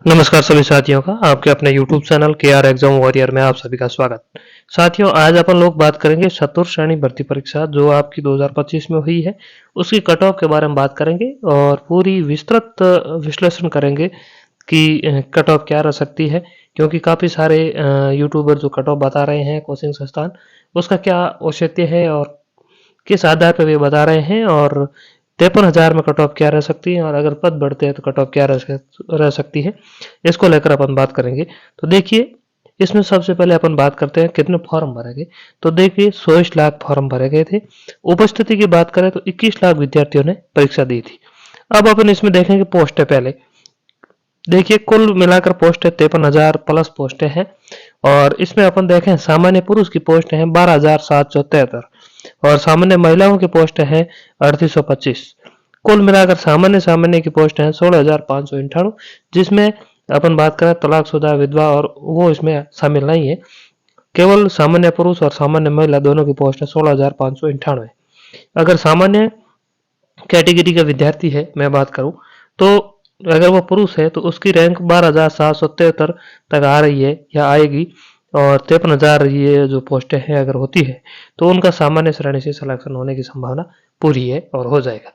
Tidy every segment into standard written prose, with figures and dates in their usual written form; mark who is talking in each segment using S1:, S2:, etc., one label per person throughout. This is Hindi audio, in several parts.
S1: नमस्कार सभी साथियों का आपके अपने YouTube चैनल के आर एग्जाम वॉरियर में आप सभी का स्वागत। साथियों, आज अपन लोग बात करेंगे चतुर्थ श्रेणी भर्ती परीक्षा जो आपकी 2025 में हुई है, उसकी कट ऑफ के बारे में बात करेंगे और पूरी विस्तृत विश्लेषण करेंगे कि कट ऑफ क्या रह सकती है। क्योंकि काफ़ी सारे यूट्यूबर जो कट ऑफ बता रहे हैं कोचिंग संस्थान, उसका क्या औचित्य है और किस आधार पर वे बता रहे हैं, और 53,000 में कट ऑफ क्या रह सकती है, और अगर पद बढ़ते हैं तो कट ऑफ क्या रह सकती है, इसको लेकर अपन बात करेंगे। तो देखिए, इसमें सबसे पहले अपन बात करते हैं कितने फॉर्म भरे गए। तो देखिए, 24 लाख फॉर्म भरे गए थे। उपस्थिति की बात करें तो 21 लाख विद्यार्थियों ने परीक्षा दी थी। अब अपन इसमें देखेंगे पोस्ट है। पहले देखिए, कुल मिलाकर पोस्ट है 53,000 प्लस पोस्टें हैं, और इसमें अपन देखें सामान्य पुरुष की पोस्ट है 12,773 और सामान्य महिलाओं की पोस्ट है 3825। कुल मिलाकर सामान्य सामान्य की पोस्ट है 16,598, जिसमें अपन बात करें तलाकशुदा विधवा और वो इसमें शामिल नहीं है। केवल सामान्य पुरुष और सामान्य महिला दोनों की पोस्ट है 16,598। अगर सामान्य कैटेगरी का विद्यार्थी है मैं बात करूं, तो अगर वो पुरुष है तो उसकी रैंक 12,773 तक आ रही है या आएगी, और 53,000 ये जो पोस्टें हैं अगर होती है तो उनका सामान्य श्रेणी से सिलेक्शन होने की संभावना पूरी है और हो जाएगा।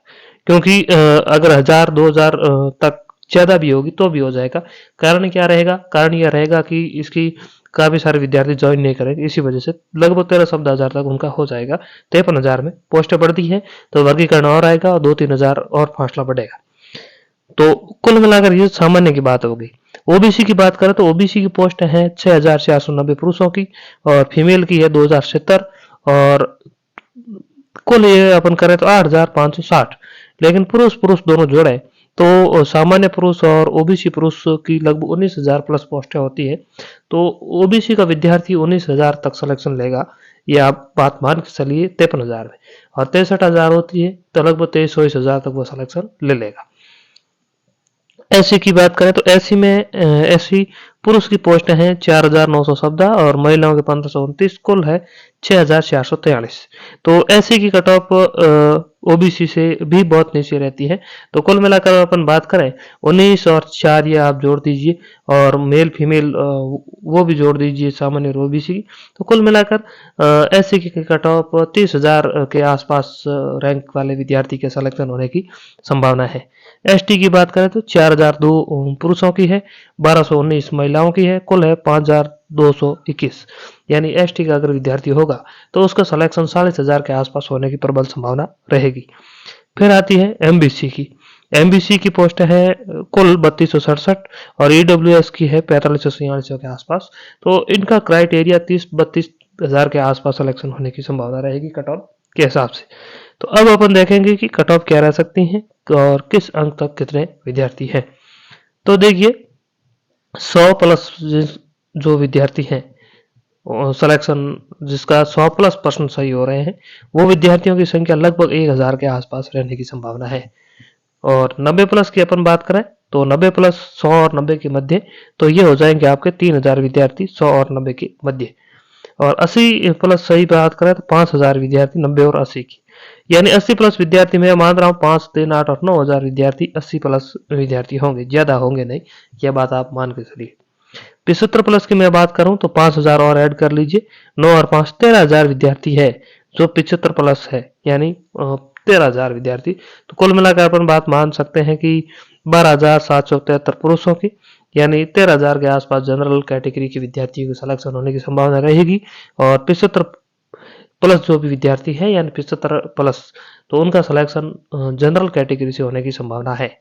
S1: क्योंकि अगर 1,000-2,000 तक ज़्यादा भी होगी तो भी हो जाएगा। कारण क्या रहेगा? कारण यह रहेगा कि इसकी काफ़ी सारे विद्यार्थी ज्वाइन नहीं करेंगे, इसी वजह से लगभग 13-14,000 तक उनका हो जाएगा। 53,000 में पोस्टें बढ़ती हैं तो वर्गीकरण और आएगा और 2-3,000 और फासला बढ़ेगा। तो कुल मिलाकर ये सामान्य की बात होगी। ओबीसी की बात करें तो ओबीसी की पोस्ट है 6,490 पुरुषों की और फीमेल की है 2,070, और कुल ये अपन करें तो 8,560। लेकिन पुरुष पुरुष दोनों जोड़े तो सामान्य पुरुष और ओबीसी पुरुष की लगभग 19,000 प्लस पोस्टें होती है। तो ओबीसी का विद्यार्थी 19,000 तक सिलेक्शन लेगा, ये आप बात मान के चलिए 53,000 में, और 63,000 होती है तो लगभग 23-24,000 तक वो सिलेक्शन ले लेगा। एससी की बात करें तो एससी में एससी पुरुष की पोस्ट है 4,914 और महिलाओं के 1,529, कुल है 6,443। तो एससी की कट ऑफ ओबीसी से भी बहुत नीचे रहती है। तो कुल मिलाकर अपन बात करें 19 और 4 ये आप जोड़ दीजिए, और मेल फीमेल वो भी जोड़ दीजिए सामान्य और ओबीसी की। तो कुल मिलाकर एससी की कट ऑफ 30,000 के आसपास रैंक वाले विद्यार्थी के सिलेक्शन होने की संभावना है। एसटी की बात करें तो 4,002 पुरुषों की है, 1,219 महिलाओं की है, कुल है 5,221। यानी एसटी का अगर विद्यार्थी होगा तो उसका सिलेक्शन 40,000 के आसपास होने की प्रबल संभावना रहेगी। फिर आती है एमबीसी की। एमबीसी की पोस्ट है कुल 3,267 और ईडब्ल्यूएस की है 45,46 के आसपास। तो इनका क्राइटेरिया 30-32,000 के आसपास सिलेक्शन होने की संभावना रहेगी कट ऑफ के हिसाब से। तो अब अपन देखेंगे कि कट ऑफ क्या रह सकती है और किस अंक तक कितने विद्यार्थी हैं। तो देखिए, 100 प्लस जो विद्यार्थी हैं, सिलेक्शन जिसका 100 प्लस परसेंट सही हो रहे हैं, वो विद्यार्थियों की संख्या लगभग 1,000 के आसपास रहने की संभावना है। और 90 प्लस की अपन बात करें तो 90 प्लस 100 और 90 के मध्य, तो ये हो जाएंगे आपके 3,000 विद्यार्थी 100 और 90 के मध्य। और 80 प्लस सही बात करें तो 5,000 विद्यार्थी 90 और 80 की। यानी 80 प्लस विद्यार्थी मैं मान रहा हूँ 5, 3, 8 और 9,000 विद्यार्थी 80 प्लस विद्यार्थी होंगे, ज्यादा होंगे नहीं, यह बात आप मान के चलिए। 75 प्लस की मैं बात करूं तो 5,000 और ऐड कर लीजिए, 9 और 5 13,000 विद्यार्थी है जो 75 प्लस है, यानी 13,000 विद्यार्थी। तो कुल मिलाकर अपन बात मान सकते हैं कि 12,773 पुरुषों की, यानी 13,000 के आसपास जनरल कैटेगरी के विद्यार्थियों की सिलेक्शन होने की संभावना रहेगी। और 75 प्लस जो भी विद्यार्थी है यानी 75 प्लस, तो उनका सिलेक्शन जनरल कैटेगरी से होने की संभावना है।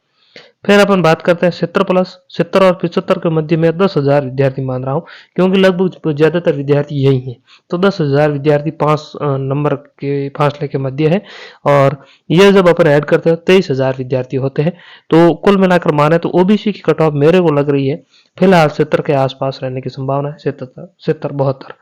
S1: फिर अपन बात करते हैं 70 प्लस। 70 और 75 के मध्य में 10,000 विद्यार्थी मान रहा हूँ, क्योंकि लगभग ज्यादातर विद्यार्थी यही हैं। तो 10,000 विद्यार्थी 5 नंबर के फासले के मध्य है, और ये जब अपन ऐड करते हैं 23,000 विद्यार्थी होते हैं। तो कुल मिलाकर माने तो ओबीसी की कट ऑफ मेरे को लग रही है फिलहाल 70 के आसपास रहने की संभावना है, 70-72।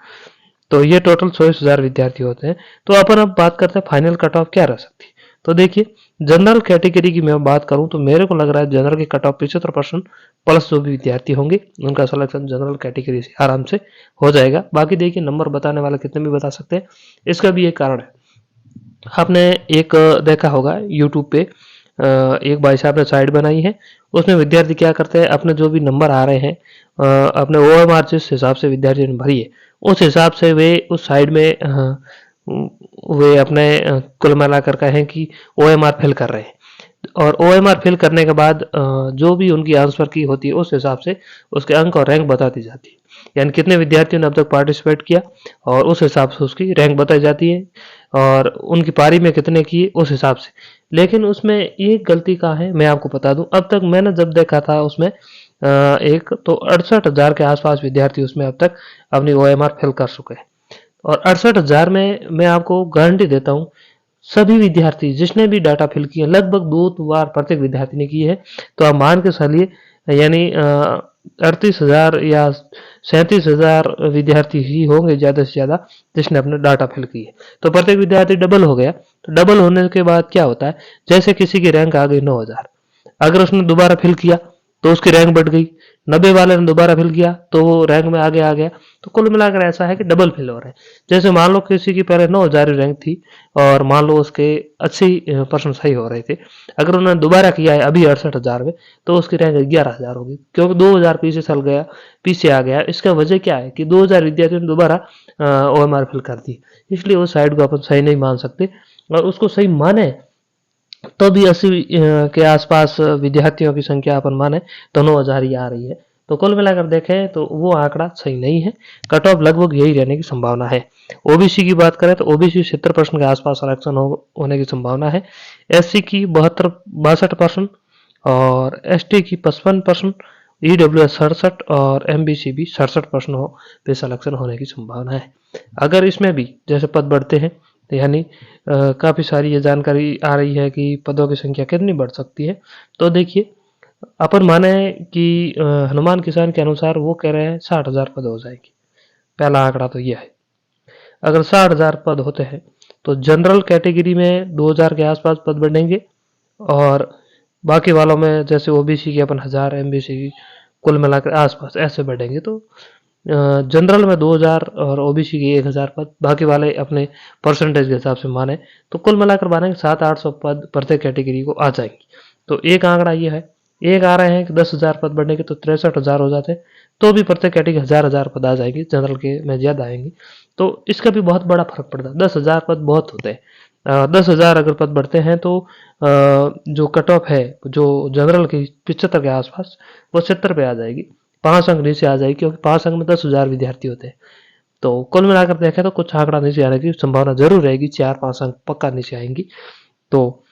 S1: तो ये टोटल 24,000 विद्यार्थी होते हैं। तो अपन अब बात करते हैं फाइनल कट ऑफ क्या रह सकती है। तो देखिए, जनरल कैटेगरी की मैं बात करूं तो मेरे को लग रहा है जनरल की कट ऑफ 75% प्लस जो भी विद्यार्थी होंगे उनका सिलेक्शन जनरल कैटेगरी से आराम से हो जाएगा। बाकी देखिए, नंबर बताने वाले कितने भी बता सकते हैं, इसका भी एक कारण है। आपने एक देखा होगा यूट्यूब पे एक भाई साहब ने साइट बनाई है। उसमें विद्यार्थी क्या करते हैं, अपने जो भी नंबर आ रहे हैं, अपने OMR जिस हिसाब से विद्यार्थी ने भरी है, उस हिसाब से वे उस साइड में वे अपने कुल मिलाकर कहें कि OMR फिल कर रहे हैं। और OMR फिल करने के बाद जो भी उनकी आंसर की होती है, उस हिसाब से उसके अंक और रैंक बताती जाती है। यानी कितने विद्यार्थियों ने अब तक पार्टिसिपेट किया और उस हिसाब से उसकी रैंक बताई जाती है, और उनकी पारी में कितने किए उस हिसाब से। लेकिन उसमें एक गलती का है, मैं आपको बता दूं, अब तक मैंने जब देखा था उसमें एक तो 68,000 के आसपास विद्यार्थी उसमें अब तक अपनी OMR फिल कर चुके हैं। और 68,000 में मैं आपको गारंटी देता हूँ, सभी विद्यार्थी जिसने भी डाटा फिल किया, लगभग 2 बार प्रत्येक विद्यार्थी ने की है। तो आप मान के चलिए, यानी 38,000 या 37,000 विद्यार्थी ही होंगे ज़्यादा से ज़्यादा जिसने अपने डाटा फिल किए। तो प्रत्येक विद्यार्थी डबल हो गया। तो डबल होने के बाद क्या होता है, जैसे किसी की रैंक आ गई 9,000, अगर उसने दोबारा फिल किया तो उसकी रैंक बढ़ गई। 90 वाले ने दोबारा फिल किया तो वो रैंक में आगे आ गया। तो कुल मिलाकर ऐसा है कि डबल फिल हो रहे हैं। जैसे मान लो किसी की पहले 9,000 रैंक थी और मान लो उसके 80% सही हो रहे थे, अगर उन्होंने दोबारा किया है अभी 68,000 में, तो उसकी रैंक 11,000 होगी, क्योंकि 2,000 पीछे चल गया, पीछे आ गया। इसका वजह क्या है कि 2,000 विद्यार्थियों ने दोबारा OMR फिल कर दी। इसलिए उस साइड को अपन सही नहीं मान सकते, और उसको सही माने तो भी 80 के आसपास विद्यार्थियों की संख्या अपन माने तो 9,000 ही आ रही है। तो कुल मिलाकर देखें तो वो आंकड़ा सही नहीं है। कट ऑफ लगभग यही रहने की संभावना है। OBC की बात करें तो OBC 70% के आसपास सिलेक्शन होने की संभावना है। SC की 62% और ST की 55%, EWS 67 और MBC भी 67% पे सिलेक्शन होने की संभावना है। अगर इसमें भी जैसे पद बढ़ते हैं, यानी काफ़ी सारी ये जानकारी आ रही है कि पदों की संख्या कितनी बढ़ सकती है। तो देखिए, अपन माने कि हनुमान किसान के अनुसार वो कह रहे हैं 60,000 पद हो जाएगी। पहला आंकड़ा तो यह है। अगर 60,000 पद होते हैं तो जनरल कैटेगरी में 2,000 के आसपास पद बढ़ेंगे, और बाकी वालों में जैसे OBC की अपन 1,000, MBC की कुल मिलाकर आसपास ऐसे बढ़ेंगे। तो जनरल में 2,000 और OBC की 1,000 पद, बाकी वाले अपने परसेंटेज के हिसाब से माने तो कुल मिलाकर मानेंगे 700-800 पद प्रत्येक कैटेगरी को आ जाएंगे। तो एक आंकड़ा ये है। एक आ रहे हैं कि 10,000 पद बढ़ने के तो 63,000 हो जाते हैं, तो भी प्रत्येक कैटेगरी 1,000 पद आ जाएंगे, जनरल के में ज़्यादा आएंगे। तो इसका भी बहुत बड़ा फर्क पड़ता है। 10,000 पद बहुत होते हैं। 10,000 अगर पद बढ़ते हैं तो जो कट ऑफ है, जो जनरल की 75 के आसपास, वो 70 पे आ जाएगी। 5 अंक नीचे आ जाएगी, क्योंकि 5 अंक में 10,000 विद्यार्थी होते हैं। तो कुल मिलाकर देखें तो कुछ आंकड़ा नीचे आने की संभावना जरूर रहेगी, 4-5 अंक पक्का नीचे आएंगी। तो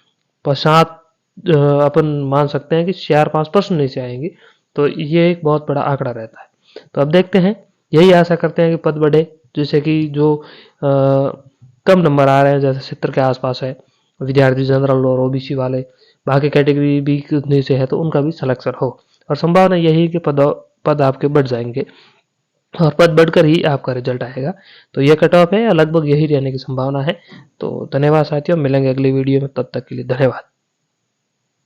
S1: पश्चात अपन मान सकते हैं कि 4-5% नीचे आएंगी। तो ये एक बहुत बड़ा आंकड़ा रहता है। तो अब देखते हैं, यही आशा करते हैं कि पद बढ़े, जैसे कि जो कम नंबर आ रहे हैं, जैसे 70 के आसपास है विद्यार्थी जनरल और OBC वाले, बाकी कैटेगरी भी नीचे है तो उनका भी सिलेक्शन हो। और संभावना यही है कि पद आपके बढ़ जाएंगे, और पद बढ़कर ही आपका रिजल्ट आएगा। तो ये कट ऑफ है, लगभग यही रहने की संभावना है। तो धन्यवाद साथियों, मिलेंगे अगली वीडियो में, तब तक के लिए धन्यवाद।